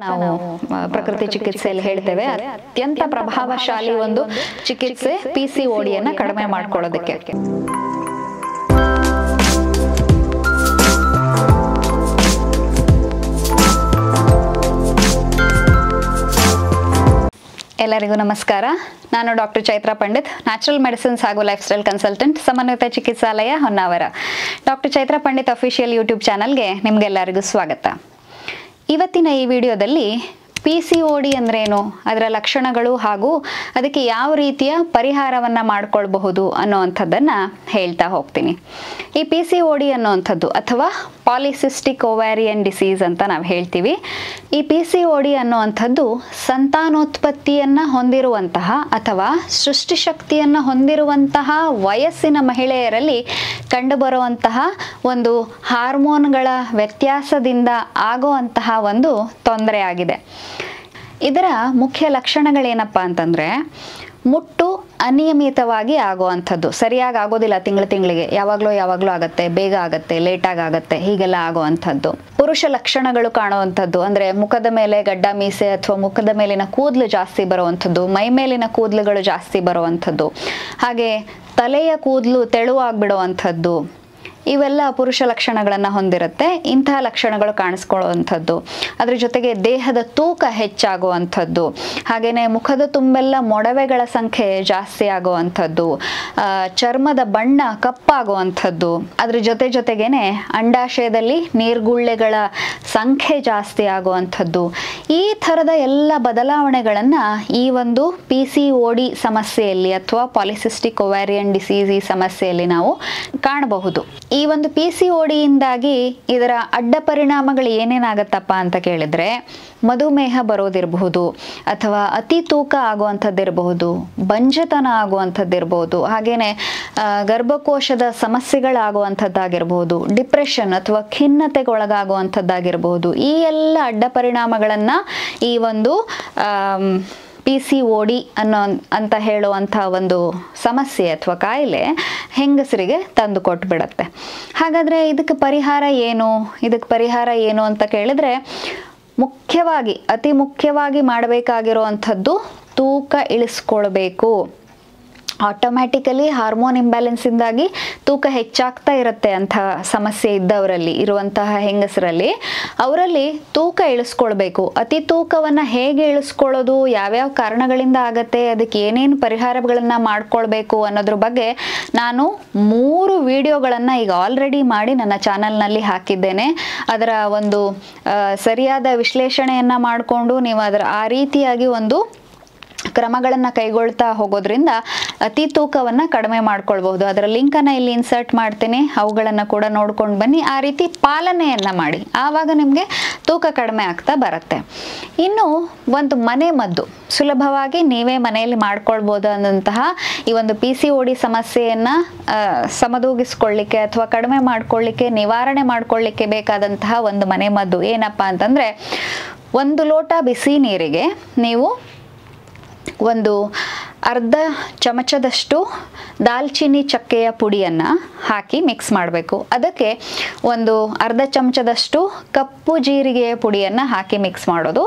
ನಾವು ಪ್ರಕೃತಿ ಚಿಕಿತ್ಸೆಯಲ್ಲಿ ಹೇಳ್ತೇವೆ ಅತ್ಯಂತ ಪ್ರಭಾವಶಾಲಿ ಒಂದು ಚಿಕಿತ್ಸೆ PCOD ಅನ್ನ ಕಡಿಮೆ ಮಾಡ್ಕೊಳ್ಳೋದಕ್ಕೆ. ಎಲ್ಲರಿಗೂ ನಮಸ್ಕಾರ. ನಾನು doctor Chaitra Pandit, natural medicines ಹಾಗೂ lifestyle consultant, Samanvita Chikitsalaya, Honnavar. Doctor Chaitra Pandit official YouTube ಚಾನಲ್ಗೆ ನಿಮ್ಗೆಲ್ಲರಿಗೂ ಸ್ವಾಗತ. ಇವತ್ತಿನ ಈ ವಿಡಿಯೋದಲ್ಲಿ PCOD ಅಂದ್ರೇನು, ಅದರ ಲಕ್ಷಣಗಳು ಹಾಗೂ ಅದಕ್ಕೆ ಯಾವ ರೀತಿಯ ಪರಿಹಾರವನ್ನ ಮಾಡ್ಕೊಳ್ಬಹುದು ಅನ್ನೋವಂಥದ್ದನ್ನ ಹೇಳ್ತಾ ಹೋಗ್ತೀನಿ. ಈ PCOD ಅನ್ನೋವಂಥದ್ದು ಅಥವಾ ಪಾಲಿಸಿಸ್ಟಿಕ್ ಓವ್ಯಾರಿಯನ್ ಡಿಸೀಸ್ ಅಂತ ನಾವು ಹೇಳ್ತೀವಿ. ಈ PCOD ಅನ್ನುವಂಥದ್ದು ಸಂತಾನೋತ್ಪತ್ತಿಯನ್ನ ಹೊಂದಿರುವಂತಹ ಅಥವಾ ಸೃಷ್ಟಿಶಕ್ತಿಯನ್ನ ಹೊಂದಿರುವಂತಹ ವಯಸ್ಸಿನ ಮಹಿಳೆಯರಲ್ಲಿ ಕಂಡುಬರುವಂತಹ ಒಂದು ಹಾರ್ಮೋನ್ಗಳ ವ್ಯತ್ಯಾಸದಿಂದ ಆಗುವಂತಹ ಒಂದು ತೊಂದರೆ ಆಗಿದೆ. ಇದರ ಮುಖ್ಯ ಲಕ್ಷಣಗಳೇನಪ್ಪ ಅಂತಂದ್ರೆ, ಮುಟ್ಟು ಅನಿಯಮಿತವಾಗಿ ಆಗುವಂಥದ್ದು, ಸರಿಯಾಗಿ ಆಗೋದಿಲ್ಲ, ತಿಂಗಳಿಗೆ ಯಾವಾಗಲೂ ಆಗತ್ತೆ, ಬೇಗ ಆಗತ್ತೆ, ಲೇಟಾಗಿ ಆಗತ್ತೆ, ಹೀಗೆಲ್ಲ ಆಗುವಂಥದ್ದು. ಪುರುಷ ಲಕ್ಷಣಗಳು ಕಾಣುವಂಥದ್ದು ಅಂದ್ರೆ ಮುಖದ ಮೇಲೆ ಗಡ್ಡ ಮೀಸೆ ಅಥವಾ ಮುಖದ ಮೇಲಿನ ಕೂದಲು ಜಾಸ್ತಿ ಬರುವಂಥದ್ದು, ಮೈ ಮೇಲಿನ ಕೂದಲುಗಳು ಜಾಸ್ತಿ ಬರುವಂಥದ್ದು, ಹಾಗೆ ತಲೆಯ ಕೂದಲು ತೆಳುವಾಗ್ಬಿಡುವಂಥದ್ದು, ಇವೆಲ್ಲ ಪುರುಷ ಲಕ್ಷಣಗಳನ್ನು ಹೊಂದಿರುತ್ತೆ. ಇಂತಹ ಲಕ್ಷಣಗಳು ಕಾಣಿಸ್ಕೊಳ್ಳುವಂಥದ್ದು, ಅದ್ರ ಜೊತೆಗೆ ದೇಹದ ತೂಕ ಹೆಚ್ಚಾಗುವಂಥದ್ದು, ಹಾಗೆಯೇ ಮುಖದ ತುಂಬೆಲ್ಲ ಮೊಡವೆಗಳ ಸಂಖ್ಯೆ ಜಾಸ್ತಿ ಆಗುವಂಥದ್ದು, ಚರ್ಮದ ಬಣ್ಣ ಕಪ್ಪಾಗುವಂಥದ್ದು, ಅದ್ರ ಜೊತೆಗೇನೆ ಅಂಡಾಶಯದಲ್ಲಿ ನೀರ್ಗುಳ್ಳೆಗಳ ಸಂಖ್ಯೆ ಜಾಸ್ತಿ ಆಗುವಂಥದ್ದು, ಈ ಥರದ ಎಲ್ಲ ಬದಲಾವಣೆಗಳನ್ನು ಈ ಒಂದು PCOD ಸಮಸ್ಯೆಯಲ್ಲಿ ಅಥವಾ ಪಾಲಿಸಿಸ್ಟಿಕ್ ಓವ್ಯಾರಿಯನ್ ಡಿಸೀಸ್ ಈ ಸಮಸ್ಯೆಯಲ್ಲಿ ನಾವು ಕಾಣಬಹುದು. ಈ ಒಂದು PCOD ಇಂದಾಗಿ ಇದರ ಅಡ್ಡ ಪರಿಣಾಮಗಳು ಏನೇನಾಗತ್ತಪ್ಪ ಅಂತ ಕೇಳಿದ್ರೆ, ಮಧುಮೇಹ ಬರೋದಿರಬಹುದು, ಅಥವಾ ಅತಿ ತೂಕ ಆಗುವಂಥದ್ದಿರಬಹುದು, ಬಂಜತನ ಆಗುವಂಥದ್ದಿರಬಹುದು, ಹಾಗೇನೆ ಗರ್ಭಕೋಶದ ಸಮಸ್ಯೆಗಳಾಗುವಂಥದ್ದಾಗಿರ್ಬಹುದು, ಡಿಪ್ರೆಷನ್ ಅಥವಾ ಖಿನ್ನತೆಗೊಳಗಾಗುವಂಥದ್ದಾಗಿರ್ಬಹುದು. ಈ ಎಲ್ಲ ಅಡ್ಡ ಪರಿಣಾಮಗಳನ್ನ ಈ ಒಂದು PCOD ಅಂತ ಹೇಳುವಂಥ ಒಂದು ಸಮಸ್ಯೆ ಅಥವಾ ಕಾಯಿಲೆ ಹೆಂಗಸರಿಗೆ ತಂದು ಕೊಟ್ಬಿಡತ್ತೆ. ಹಾಗಾದ್ರೆ ಇದಕ್ಕೆ ಪರಿಹಾರ ಏನು ಅಂತ ಕೇಳಿದ್ರೆ, ಅತಿ ಮುಖ್ಯವಾಗಿ ಮಾಡಬೇಕಾಗಿರುವಂಥದ್ದು ತೂಕ ಇಳಿಸ್ಕೊಳ್ಬೇಕು. ಆಟೋಮ್ಯಾಟಿಕಲಿ ಹಾರ್ಮೋನ್ ಇಂಬ್ಯಾಲೆನ್ಸ್ ಇಂದಾಗಿ ತೂಕ ಹೆಚ್ಚಾಗ್ತಾ ಇರುತ್ತೆ ಅಂತ ಸಮಸ್ಯೆ ಇರುವಂತಹ ಹೆಂಗಸರಲ್ಲಿ, ಅವರಲ್ಲಿ ತೂಕ ಇಳಿಸ್ಕೊಳ್ಬೇಕು. ಅತಿ ತೂಕವನ್ನ ಹೇಗೆ ಇಳಿಸ್ಕೊಳ್ಳೋದು, ಯಾವ್ಯಾವ ಕಾರಣಗಳಿಂದ ಆಗತ್ತೆ, ಅದಕ್ಕೆ ಏನೇನು ಪರಿಹಾರಗಳನ್ನ ಮಾಡ್ಕೊಳ್ಬೇಕು ಅನ್ನೋದ್ರ ಬಗ್ಗೆ ನಾನು 3 ವಿಡಿಯೋಗಳನ್ನ ಈಗ ಆಲ್ರೆಡಿ ಮಾಡಿ ನನ್ನ ಚಾನಲ್ನಲ್ಲಿ ಹಾಕಿದ್ದೇನೆ. ಅದರ ಒಂದು ಸರಿಯಾದ ವಿಶ್ಲೇಷಣೆಯನ್ನ ಮಾಡಿಕೊಂಡು ನೀವು ಅದರ ಆ ರೀತಿಯಾಗಿ ಒಂದು ಕ್ರಮಗಳನ್ನು ಕೈಗೊಳ್ತಾ ಹೋಗೋದ್ರಿಂದ ಅತಿ ತೂಕವನ್ನು ಕಡಿಮೆ ಮಾಡ್ಕೊಳ್ಬಹುದು. ಅದರ ಲಿಂಕನ್ನು ಇಲ್ಲಿ ಇನ್ಸರ್ಟ್ ಮಾಡ್ತೀನಿ, ಅವುಗಳನ್ನು ಕೂಡ ನೋಡ್ಕೊಂಡು ಬನ್ನಿ. ಆ ರೀತಿ ಪಾಲನೆಯನ್ನು ಮಾಡಿ, ಆವಾಗ ನಿಮಗೆ ತೂಕ ಕಡಿಮೆ ಆಗ್ತಾ ಬರುತ್ತೆ. ಇನ್ನು ಒಂದು ಮನೆ ಮದ್ದು ಸುಲಭವಾಗಿ ನೀವೇ ಮನೆಯಲ್ಲಿ ಮಾಡ್ಕೊಳ್ಬೋದು ಅನ್ನಂತಹ ಈ ಒಂದು PCOD ಸಮಸ್ಯೆಯನ್ನು ಸಮದೂಗಿಸ್ಕೊಳ್ಳಿಕ್ಕೆ ಅಥವಾ ಕಡಿಮೆ ಮಾಡ್ಕೊಳ್ಳಿಕ್ಕೆ, ನಿವಾರಣೆ ಮಾಡ್ಕೊಳ್ಳಿಕ್ಕೆ ಬೇಕಾದಂತಹ ಒಂದು ಮನೆ ಮದ್ದು ಏನಪ್ಪ ಅಂತಂದರೆ, 1 ಲೋಟ ಬಿಸಿ ನೀರಿಗೆ ನೀವು ಒಂದು ಅರ್ಧ ಚಮಚದಷ್ಟು ದಾಲ್ಚಿನ್ನಿ ಚಕ್ಕೆಯ ಪುಡಿಯನ್ನು ಹಾಕಿ ಮಿಕ್ಸ್ ಮಾಡಬೇಕು. ಅದಕ್ಕೆ ಒಂದು ಅರ್ಧ ಚಮಚದಷ್ಟು ಕಪ್ಪು ಜೀರಿಗೆಯ ಪುಡಿಯನ್ನು ಹಾಕಿ ಮಿಕ್ಸ್ ಮಾಡೋದು.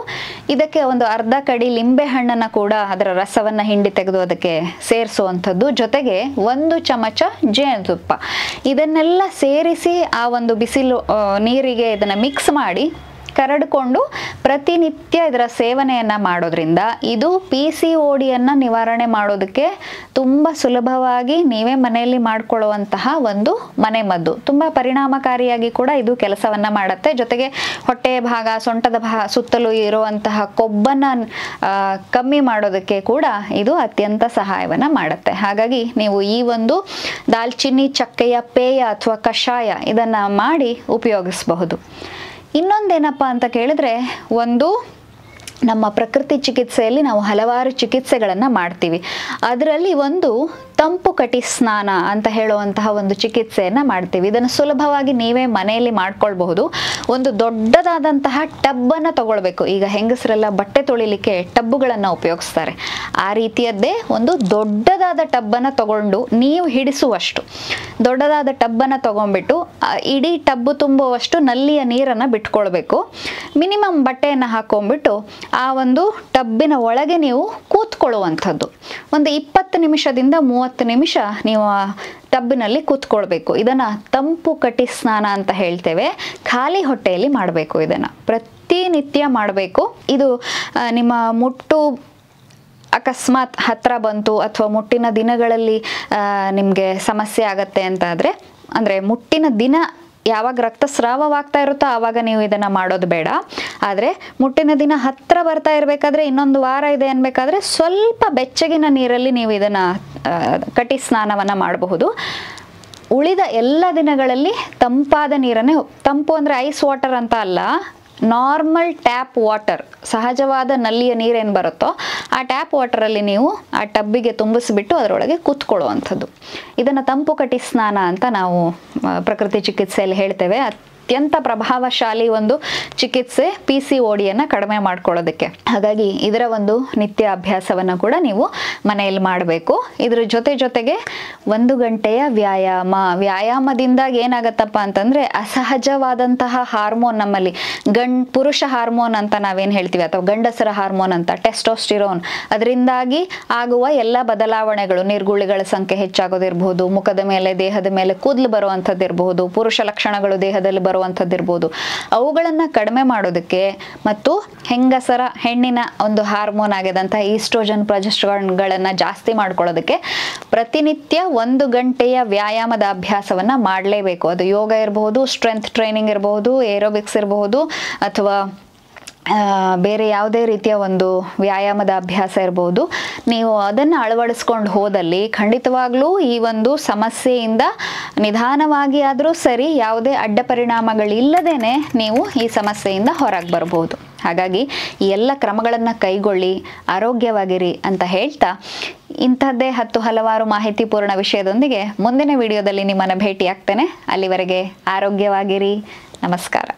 ಇದಕ್ಕೆ ಒಂದು ಅರ್ಧ ಕಡಿ ಲಿಂಬೆ ಹಣ್ಣನ್ನು ಕೂಡ ಅದರ ರಸವನ್ನು ಹಿಂಡಿ ತೆಗೆದು ಅದಕ್ಕೆ ಸೇರಿಸುವಂಥದ್ದು. ಜೊತೆಗೆ 1 ಚಮಚ ಜೇನುತುಪ್ಪ, ಇದನ್ನೆಲ್ಲ ಸೇರಿಸಿ ಆ ಒಂದು ಬಿಸಿಲು ನೀರಿಗೆ ಇದನ್ನು ಮಿಕ್ಸ್ ಮಾಡಿ ಕರಡಿಕೊಂಡು ಪ್ರತಿನಿತ್ಯ ಇದರ ಸೇವನೆಯನ್ನು ಮಾಡೋದ್ರಿಂದ ಇದು PCODಯನ್ನು ನಿವಾರಣೆ ಮಾಡೋದಕ್ಕೆ ತುಂಬ ಸುಲಭವಾಗಿ ನೀವೇ ಮನೆಯಲ್ಲಿ ಮಾಡಿಕೊಳ್ಳುವಂತಹ ಒಂದು ಮನೆಮದ್ದು. ತುಂಬ ಪರಿಣಾಮಕಾರಿಯಾಗಿ ಕೂಡ ಇದು ಕೆಲಸವನ್ನು ಮಾಡುತ್ತೆ. ಜೊತೆಗೆ ಹೊಟ್ಟೆಯ ಭಾಗ, ಸೊಂಟದ ಸುತ್ತಲೂ ಇರುವಂತಹ ಕೊಬ್ಬನ್ನು ಕಮ್ಮಿ ಮಾಡೋದಕ್ಕೆ ಕೂಡ ಇದು ಅತ್ಯಂತ ಸಹಾಯವನ್ನು ಮಾಡುತ್ತೆ. ಹಾಗಾಗಿ ನೀವು ಈ ಒಂದು ದಾಲ್ಚಿನ್ನಿ ಚಕ್ಕೆಯ ಪೇಯ ಅಥವಾ ಕಷಾಯ ಇದನ್ನು ಮಾಡಿ ಉಪಯೋಗಿಸಬಹುದು. ಇನ್ನೊಂದೇನಪ್ಪ ಅಂತ ಕೇಳಿದ್ರೆ, ಒಂದು ನಮ್ಮ ಪ್ರಕೃತಿ ಚಿಕಿತ್ಸೆಯಲ್ಲಿ ನಾವು ಹಲವಾರು ಚಿಕಿತ್ಸೆಗಳನ್ನು ಮಾಡ್ತೀವಿ. ಅದರಲ್ಲಿ ಒಂದು ತಂಪು ಕಟಿ ಸ್ನಾನ ಅಂತ ಹೇಳುವಂತಹ ಒಂದು ಚಿಕಿತ್ಸೆಯನ್ನು ಮಾಡ್ತೀವಿ. ಇದನ್ನು ಸುಲಭವಾಗಿ ನೀವೇ ಮನೆಯಲ್ಲಿ ಮಾಡ್ಕೊಳ್ಬಹುದು. ಒಂದು ದೊಡ್ಡದಾದಂತಹ ಟಬ್ಬನ್ನು ತಗೊಳ್ಬೇಕು. ಈಗ ಹೆಂಗಸರೆಲ್ಲ ಬಟ್ಟೆ ತೊಳಿಲಿಕ್ಕೆ ಟಬ್ಬುಗಳನ್ನು ಉಪಯೋಗಿಸ್ತಾರೆ. ಆ ರೀತಿಯದ್ದೇ ಒಂದು ದೊಡ್ಡದಾದ ಟಬ್ಬನ್ನು ತಗೊಂಡು, ನೀವು ಹಿಡಿಸುವಷ್ಟು ದೊಡ್ಡದಾದ ಟಬ್ಬನ್ನು ತಗೊಂಡ್ಬಿಟ್ಟು ಇಡೀ ಟಬ್ಬು ತುಂಬುವಷ್ಟು ನಲ್ಲಿಯ ನೀರನ್ನು ಬಿಟ್ಕೊಳ್ಬೇಕು. ಮಿನಿಮಮ್ ಬಟ್ಟೆಯನ್ನು ಹಾಕೊಂಡ್ಬಿಟ್ಟು ಆ ಒಂದು ಟಬ್ಬಿನ ಒಳಗೆ ನೀವು ಕೂತ್ಕೊಳ್ಳುವಂಥದ್ದು. ಒಂದು 20 ನಿಮಿಷದಿಂದ 30 ನಿಮಿಷ ನೀವು ಆ ಟಬ್ಬಿನಲ್ಲಿ ಕೂತ್ಕೊಳ್ಬೇಕು. ಇದನ್ನು ತಂಪು ಕಟಿ ಸ್ನಾನ ಅಂತ ಹೇಳ್ತೇವೆ. ಖಾಲಿ ಹೊಟ್ಟೆಯಲ್ಲಿ ಮಾಡಬೇಕು. ಇದನ್ನು ಪ್ರತಿನಿತ್ಯ ಮಾಡಬೇಕು. ಇದು ನಿಮ್ಮ ಮುಟ್ಟು ಅಕಸ್ಮಾತ್ ಹತ್ರ ಬಂತು ಅಥವಾ ಮುಟ್ಟಿನ ದಿನಗಳಲ್ಲಿ ನಿಮಗೆ ಸಮಸ್ಯೆ ಆಗತ್ತೆ ಅಂತಾದರೆ, ಅಂದರೆ ಮುಟ್ಟಿನ ದಿನ ಯಾವಾಗ ರಕ್ತಸ್ರಾವವಾಗ್ತಾ ಇರುತ್ತೋ ಆವಾಗ ನೀವು ಇದನ್ನು ಮಾಡೋದು ಬೇಡ. ಆದರೆ ಮುಟ್ಟಿನ ದಿನ ಹತ್ತಿರ ಬರ್ತಾ ಇರಬೇಕಾದ್ರೆ, ಇನ್ನೊಂದು ವಾರ ಇದೆ ಅನ್ಬೇಕಾದ್ರೆ ಸ್ವಲ್ಪ ಬೆಚ್ಚಗಿನ ನೀರಲ್ಲಿ ನೀವು ಇದನ್ನು ಕಟಿ ಸ್ನಾನವನ್ನು ಮಾಡಬಹುದು. ಉಳಿದ ಎಲ್ಲ ದಿನಗಳಲ್ಲಿ ತಂಪಾದ ನೀರನ್ನೇ, ತಂಪು ಅಂದರೆ ಐಸ್ ವಾಟರ್ ಅಂತ ಅಲ್ಲ, ನಾರ್ಮಲ್ ಟ್ಯಾಪ್ ವಾಟರ್, ಸಹಜವಾದ ನಲ್ಲಿಯ ನೀರೇನು ಬರುತ್ತೋ ಆ ಟ್ಯಾಪ್ ವಾಟರಲ್ಲಿ ನೀವು ಆ ಟಬ್ಬಿಗೆ ತುಂಬಿಸ್ಬಿಟ್ಟು ಅದರೊಳಗೆ ಕೂತ್ಕೊಳ್ಳುವಂಥದ್ದು. ಇದನ್ನು ತಂಪು ಕಟಿ ಸ್ನಾನ ಅಂತ ನಾವು ಪ್ರಕೃತಿ ಚಿಕಿತ್ಸೆಯಲ್ಲಿ ಹೇಳ್ತೇವೆ. ಅತ್ಯಂತ ಪ್ರಭಾವಶಾಲಿ ಒಂದು ಚಿಕಿತ್ಸೆ PCODಯನ್ನು ಕಡಿಮೆ ಮಾಡ್ಕೊಳ್ಳೋದಕ್ಕೆ. ಹಾಗಾಗಿ ಇದರ ಒಂದು ನಿತ್ಯ ಅಭ್ಯಾಸವನ್ನು ಕೂಡ ನೀವು ಮನೆಯಲ್ಲಿ ಮಾಡಬೇಕು. ಇದರ ಜೊತೆಗೆ 1 ಗಂಟೆಯ ವ್ಯಾಯಾಮದಿಂದಾಗಿ ಏನಾಗತ್ತಪ್ಪ ಅಂತಂದರೆ, ಅಸಹಜವಾದಂತಹ ಹಾರ್ಮೋನ್ ನಮ್ಮಲ್ಲಿ ಪುರುಷ ಹಾರ್ಮೋನ್ ಅಂತ ನಾವೇನು ಹೇಳ್ತೀವಿ, ಅಥವಾ ಗಂಡಸರ ಹಾರ್ಮೋನ್ ಅಂತ ಟೆಸ್ಟೋಸ್ಟಿರೋನ್, ಅದರಿಂದಾಗಿ ಆಗುವ ಎಲ್ಲ ಬದಲಾವಣೆಗಳು, ನೀರ್ಗುಳಿಗಳ ಸಂಖ್ಯೆ ಹೆಚ್ಚಾಗೋದಿರ್ಬೋದು, ಮುಖದ ಮೇಲೆ ದೇಹದ ಮೇಲೆ ಕೂದಲು ಬರುವಂಥದ್ದಿರಬಹುದು, ಪುರುಷ ಲಕ್ಷಣಗಳು ದೇಹದಲ್ಲಿ ಬರುವಂಥದ್ದಿರ್ಬೋದು, ಅವುಗಳನ್ನು ಕಡಿಮೆ ಮಾಡೋದಕ್ಕೆ ಮತ್ತು ಹೆಣ್ಣಿನ ಒಂದು ಹಾರ್ಮೋನ್ ಆಗಿದಂಥ ಈಸ್ಟ್ರೋಜನ್ ಪ್ರೊಜೆಸ್ಟರಾನ್ಗಳನ್ನು ಜಾಸ್ತಿ ಮಾಡ್ಕೊಳ್ಳೋದಕ್ಕೆ ಪ್ರತಿನಿತ್ಯ 1 ಗಂಟೆಯ ವ್ಯಾಯಾಮದ ಅಭ್ಯಾಸವನ್ನು ಮಾಡಲೇಬೇಕು. ಅದು ಯೋಗ ಇರಬಹುದು, ಸ್ಟ್ರೆಂತ್ ಟ್ರೈನಿಂಗ್ ಇರಬಹುದು, ಏರೋಬಿಕ್ಸ್ ಇರಬಹುದು, ಅಥವಾ ಬೇರೆ ಯಾವುದೇ ರೀತಿಯ ಒಂದು ವ್ಯಾಯಾಮದ ಅಭ್ಯಾಸ ಇರಬಹುದು. ನೀವು ಅದನ್ನು ಅಳವಡಿಸ್ಕೊಂಡು ಹೋದಲ್ಲಿ ಖಂಡಿತವಾಗ್ಲೂ ಈ ಒಂದು ಸಮಸ್ಯೆಯಿಂದ ನಿಧಾನವಾಗಿ ಆದರೂ ಸರಿ, ಯಾವುದೇ ಅಡ್ಡ ಪರಿಣಾಮಗಳಿಲ್ಲದೇನೆ ನೀವು ಈ ಸಮಸ್ಯೆಯಿಂದ ಹೊರಗೆ ಬರಬಹುದು. ಹಾಗಾಗಿ ಈ ಎಲ್ಲ ಕ್ರಮಗಳನ್ನು ಕೈಗೊಳ್ಳಿ, ಆರೋಗ್ಯವಾಗಿರಿ ಅಂತ ಹೇಳ್ತಾ, ಇಂಥದ್ದೇ ಹಲವಾರು ಮಾಹಿತಿಪೂರ್ಣ ವಿಷಯದೊಂದಿಗೆ ಮುಂದಿನ ವಿಡಿಯೋದಲ್ಲಿ ನಿಮ್ಮನ್ನು ಭೇಟಿ ಆಗ್ತೇನೆ. ಅಲ್ಲಿವರೆಗೆ ಆರೋಗ್ಯವಾಗಿರಿ. ನಮಸ್ಕಾರ.